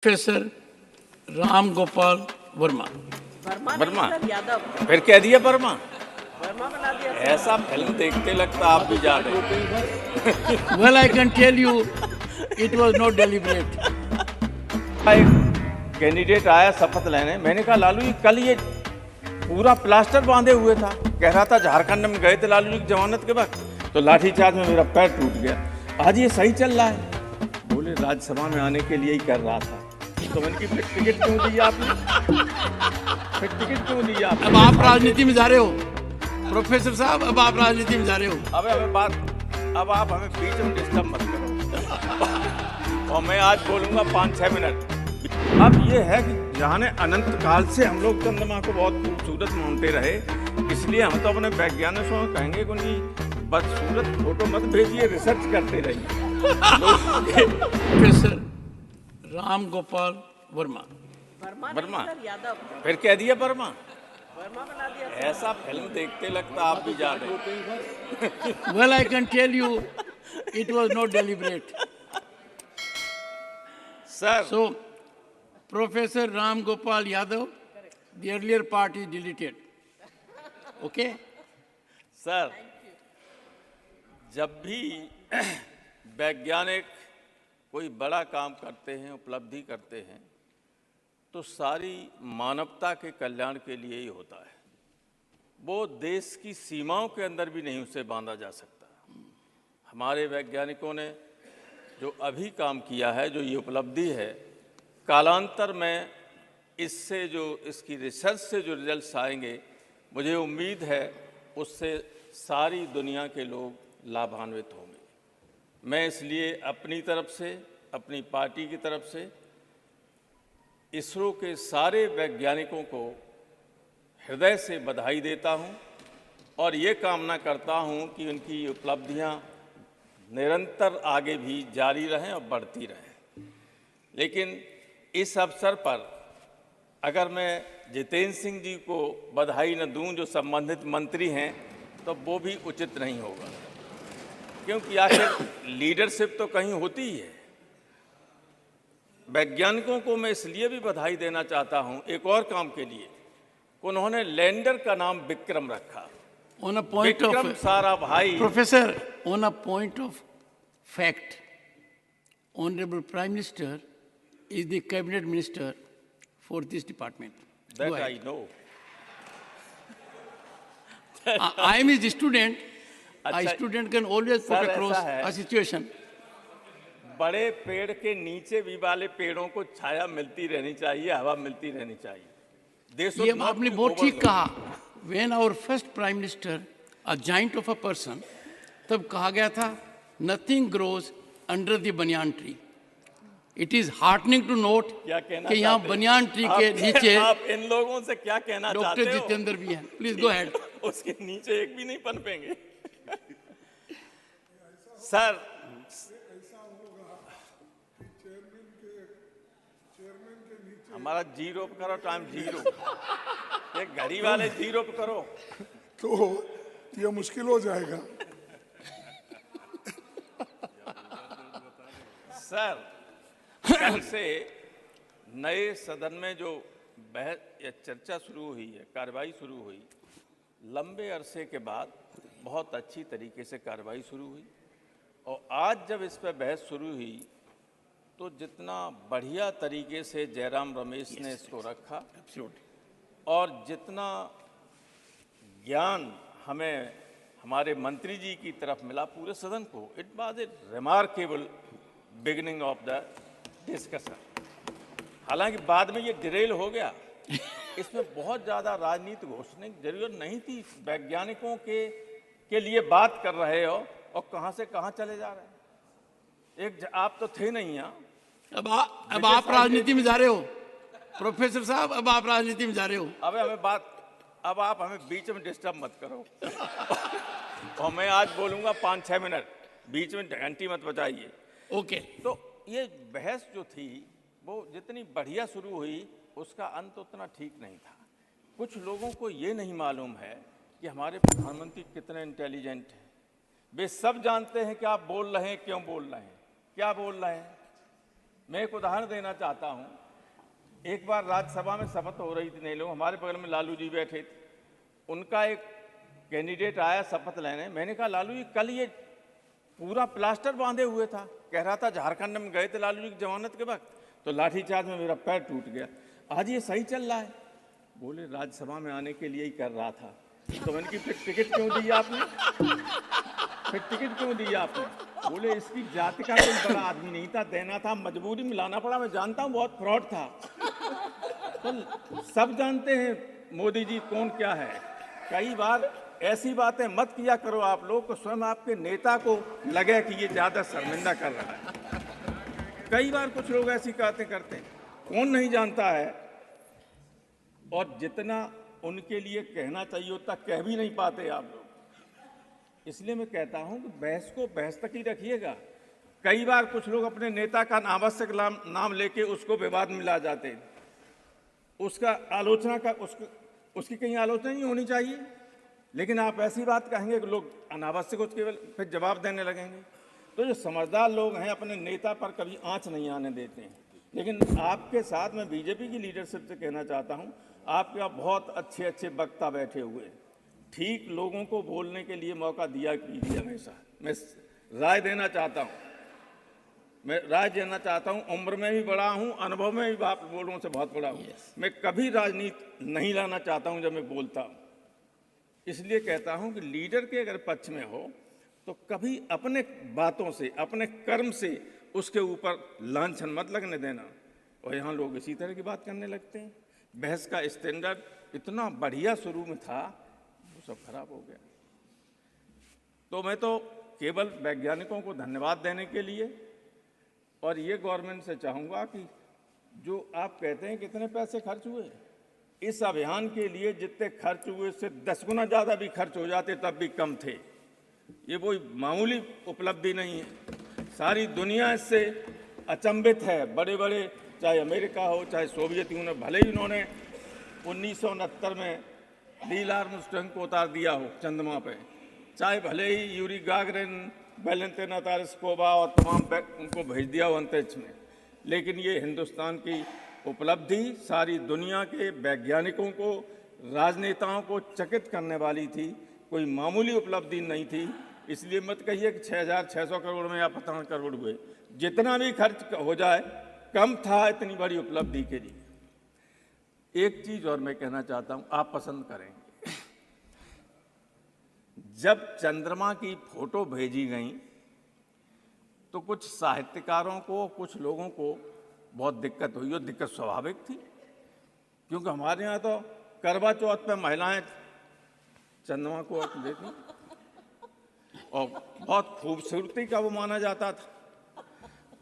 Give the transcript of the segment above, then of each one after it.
Professor Ram Gopal Verma. Verma फिर कह दिया वर्मा बना दिया। ऐसा फिल्म देखते लगता आप भी जा रहे। Well, I can tell you, it was not deliberate. एक कैंडिडेट आया शपथ लेने, मैंने कहा लालू जी कल ये पूरा प्लास्टर बांधे हुए था, कह रहा था झारखंड में गए थे लालू जी की जमानत के वक्त, तो लाठीचार्ज में मेरा पैर टूट गया। आज ये सही चल रहा है। बोले राज्यसभा में आने के लिए ही कर रहा था। तो मैंने की टिकट क्यों दी आपने? फिर टिकट क्यों दी आपने? अब आप राजनीति में जा रहे हो प्रोफेसर साहब, अब आप राजनीति में जा रहे हो। अब आप हमें बीच में डिस्टर्ब मत करो। और मैं आज बोलूंगा 5-6 मिनट। अब ये है कि जाने अनंत काल से हम लोग चंद्रमा को बहुत खूबसूरत मानते रहे, इसलिए हम तो अपने वैज्ञानिकों को कहेंगे कि उनकी बदसूरत फोटो मत भेजिए, रिसर्च करते रहिए। प्रोफेसर राम गोपाल वर्मा। फिर कह दिया वर्मा बना दिया। ऐसा फिल्म देखते लगता आप भी जा रहे। Well, I can tell you, it was not deliberate. Sir. So, Professor Ram Gopal Yadav, the earlier part is deleted. Okay? Sir, जब भी वैज्ञानिक कोई बड़ा काम करते हैं, उपलब्धि करते हैं, तो सारी मानवता के कल्याण के लिए ही होता है। वो देश की सीमाओं के अंदर भी नहीं उसे बांधा जा सकता। हमारे वैज्ञानिकों ने जो अभी काम किया है, जो ये उपलब्धि है, कालांतर में इससे जो इसकी रिसर्च से जो रिजल्ट्स आएंगे, मुझे उम्मीद है उससे सारी दुनिया के लोग लाभान्वित होंगे। मैं इसलिए अपनी तरफ से, अपनी पार्टी की तरफ से इसरो के सारे वैज्ञानिकों को हृदय से बधाई देता हूं और ये कामना करता हूं कि उनकी उपलब्धियां निरंतर आगे भी जारी रहें और बढ़ती रहें। लेकिन इस अवसर पर अगर मैं जितेंद्र सिंह जी को बधाई न दूं, जो संबंधित मंत्री हैं, तो वो भी उचित नहीं होगा, क्योंकि आखिर लीडरशिप तो कहीं होती ही है। वैज्ञानिकों को मैं इसलिए भी बधाई देना चाहता हूं एक और काम के लिए, उन्होंने लैंडर का नाम विक्रम रखा। On a point Vikram of सारा भाई। Professor, on a point of fact, Honorable Prime Minister is the cabinet minister for this department. That Go I ahead. know. I am his student. A अच्छा, student can always put sir, across ऐसा है। a situation. बड़े पेड़ के नीचे भी वाले पेड़ों को छाया मिलती रहनी चाहिए, हवा मिलती रहनी चाहिए। ये आपने बहुत ठीक कहा। When our first Prime Minister, a giant of a person, तब कहा गया था, nothing grows under the banyan tree. It is heartening to note कि यहाँ बनियान ट्री के नीचे आप इन लोगों से क्या कहना चाहते डॉक्टर हो? जितेंद्र भी हैं। Please go ahead. उसके नीचे एक भी नहीं पनपेंगे। सर, हमारा जीरो पे करो, टाइम जीरो। एक घड़ी वाले जीरो पे करो तो ये मुश्किल हो जाएगा। सर, कल से नए सदन में जो बहस या चर्चा शुरू हुई है, कार्रवाई शुरू हुई, लंबे अरसे के बाद बहुत अच्छी तरीके से कार्रवाई शुरू हुई। और आज जब इस पर बहस शुरू हुई, तो जितना बढ़िया तरीके से जयराम रमेश ने इसको रखा और जितना ज्ञान हमें हमारे मंत्री जी की तरफ मिला पूरे सदन को, it was a remarkable beginning of the discussion. हालांकि बाद में ये डिरेल हो गया, इसमें बहुत ज़्यादा राजनीति घोषणे की जरूरत नहीं थी। वैज्ञानिकों के लिए बात कर रहे हो और कहाँ से कहाँ चले जा रहे हैं। आप तो थे नहीं यहाँ। अब आप राजनीति में जा रहे हो प्रोफेसर साहब, अब आप राजनीति में जा रहे हो। अब आप हमें बीच में डिस्टर्ब मत करो। और मैं आज बोलूंगा 5-6 मिनट, बीच में घंटी मत बजाइए। ओके। तो ये बहस जो थी वो जितनी बढ़िया शुरू हुई, उसका अंत उतना ठीक नहीं था। कुछ लोगों को ये नहीं मालूम है कि हमारे प्रधानमंत्री कितने इंटेलिजेंट हैं। वे सब जानते हैं कि आप बोल रहे हैं, क्यों बोल रहे हैं, क्या बोल रहे हैं। मैं एक उदाहरण देना चाहता हूं। एक बार राज्यसभा में शपथ हो रही थी, नहीं लोग हमारे बगल में लालू जी बैठे थे, उनका एक कैंडिडेट आया शपथ लेने। मैंने कहा लालू जी कल ये पूरा प्लास्टर बांधे हुए था, कह रहा था झारखंड में गए थे लालू जी की जमानत के वक्त, तो लाठीचार्ज में मेरा पैर टूट गया, आज ये सही चल रहा है। बोले राज्यसभा में आने के लिए ही कर रहा था। तो मैंने कि फिर टिकट क्यों दी आपने, फिर टिकट क्यों दी आपने? बोले इसकी जाति का कोई बड़ा आदमी नहीं था, देना था, मजबूरी में लाना पड़ा। मैं जानता हूं बहुत फ्रॉड था, तो सब जानते हैं मोदी जी कौन क्या है। कई बार ऐसी बातें मत किया करो आप लोग को स्वयं आपके नेता को लगे कि ये ज्यादा शर्मिंदा कर रहा है। कई बार कुछ लोग ऐसी बातें करते हैं, कौन नहीं जानता है, और जितना उनके लिए कहना चाहिए उतना कह भी नहीं पाते आप लोग। इसलिए मैं कहता हूं कि बहस को बहस तक ही रखिएगा। कई बार कुछ लोग अपने नेता का अनावश्यक नाम लेके उसको विवाद में ला जाते हैं, उसका आलोचना का उसकी कहीं आलोचना नहीं होनी चाहिए, लेकिन आप ऐसी बात कहेंगे कि लोग अनावश्यक उसके फिर जवाब देने लगेंगे। तो जो समझदार लोग हैं अपने नेता पर कभी आंच नहीं आने देते हैं। लेकिन आपके साथ मैं बीजेपी की लीडरशिप से कहना चाहता हूं, आपके यहाँ बहुत अच्छे अच्छे वक्ता बैठे हुए हैं, ठीक लोगों को बोलने के लिए मौका दिया कीजिए हमेशा। मैं राय देना चाहता हूं, उम्र में भी बड़ा हूं, अनुभव में भी आप लोगों से बहुत बड़ा हूं। मैं कभी राजनीति नहीं लाना चाहता हूं जब मैं बोलता हूं। इसलिए कहता हूं कि लीडर के अगर पक्ष में हो तो कभी अपने बातों से, अपने कर्म से उसके ऊपर लांछन मत लगने देना। और यहाँ लोग इसी तरह की बात करने लगते हैं। बहस का स्टैंडर्ड इतना बढ़िया शुरू में था, वो सब खराब हो गया। तो मैं तो केवल वैज्ञानिकों को धन्यवाद देने के लिए और ये गवर्नमेंट से चाहूँगा कि जो आप कहते हैं कितने पैसे खर्च हुए, इस अभियान के लिए जितने खर्च हुए उससे 10 गुना ज़्यादा भी खर्च हो जाते तब भी कम थे। ये कोई मामूली उपलब्धि नहीं है, सारी दुनिया इससे अचंभित है। बड़े बड़े चाहे अमेरिका हो चाहे सोवियत यूनियन, भले ही उन्होंने 1969 में नील आर्मस्ट्रांग को उतार दिया हो चंद्रमा पे, चाहे भले ही यूरी गागरिन, वैलेंटिना तारस्कोवा और तमाम उनको भेज दिया हो अंतरिक्ष में, लेकिन ये हिंदुस्तान की उपलब्धि सारी दुनिया के वैज्ञानिकों को, राजनेताओं को चकित करने वाली थी, कोई मामूली उपलब्धि नहीं थी। इसलिए मत कहिए कि 6,600 करोड़ में या 50 करोड़ हुए, जितना भी खर्च हो जाए कम था इतनी बड़ी उपलब्धि के लिए। एक चीज और मैं कहना चाहता हूं, आप पसंद करेंगे, जब चंद्रमा की फोटो भेजी गई तो कुछ साहित्यकारों को, कुछ लोगों को बहुत दिक्कत हुई, और दिक्कत स्वाभाविक थी, क्योंकि हमारे यहाँ तो करवा चौथ पे महिलाएं चंद्रमा को देखी और बहुत खूबसूरती का वो माना जाता था।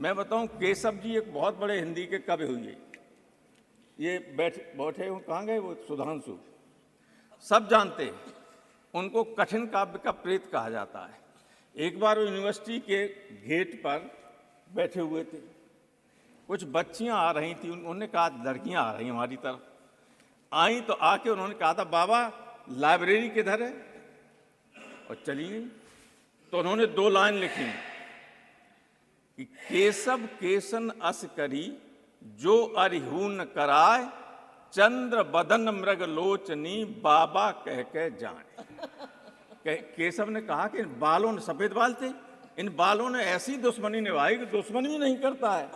मैं बताऊं, केशव जी एक बहुत बड़े हिंदी के कवि हुए, ये बैठे हुए कहाँ गए, वो सुधांशु, सब जानते हैं उनको कठिन काव्य का प्रेत कहा जाता है। एक बार वो यूनिवर्सिटी के गेट पर बैठे हुए थे, कुछ बच्चियां आ रही थी, उन्होंने कहा लड़कियां आ रही हमारी तरफ, आई तो आके उन्होंने कहा था बाबा लाइब्रेरी किधर है, और चली गई। तो उन्होंने 2 लाइन लिखी कि केशव केसन अस करी जो अरिहून कराय, चंद्र बदन मृग लोचनी बाबा कह के जाए। केशव ने कहा कि इन बालों ने, सफेद बाल थे, इन बालों ने ऐसी दुश्मनी निभाई कि दुश्मन भी नहीं करता है,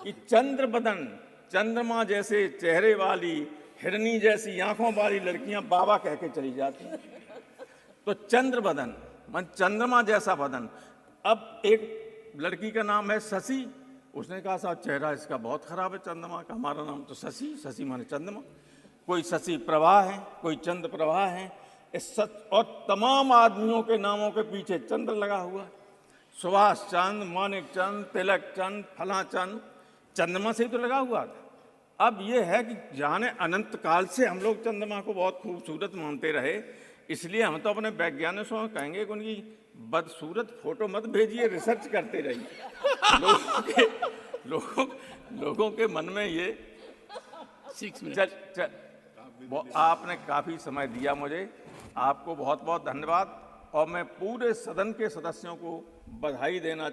कि चंद्र बदन, चंद्रमा जैसे चेहरे वाली, हिरनी जैसी आंखों वाली लड़कियां बाबा कह के चली जाती। तो चंद्र बदन मन चंद्रमा जैसा बदन। अब एक लड़की का नाम है शशि, उसने कहा साहब चेहरा इसका बहुत खराब है चंद्रमा का, हमारा नाम तो शशि, शशि माने चंद्रमा, कोई शशि प्रभा है, कोई चंद्र प्रभा है, और तमाम आदमियों के नामों के पीछे चंद्र लगा हुआ, सुभाष चंद्र, मानिक चंद्र, तिलक चंद्र, फला चंद्र, चंद्रमा से ही तो लगा हुआ था। अब ये है कि जाने अनंत काल से हम लोग चंद्रमा को बहुत खूबसूरत मानते रहे, इसलिए हम तो अपने वैज्ञानिकों को कहेंगे कि उनकी बदसूरत फोटो मत भेजिए, रिसर्च करते रहिए। लोगों के मन में ये 6 मिनट आपने काफी समय दिया मुझे, आपको बहुत बहुत धन्यवाद। और मैं पूरे सदन के सदस्यों को बधाई देना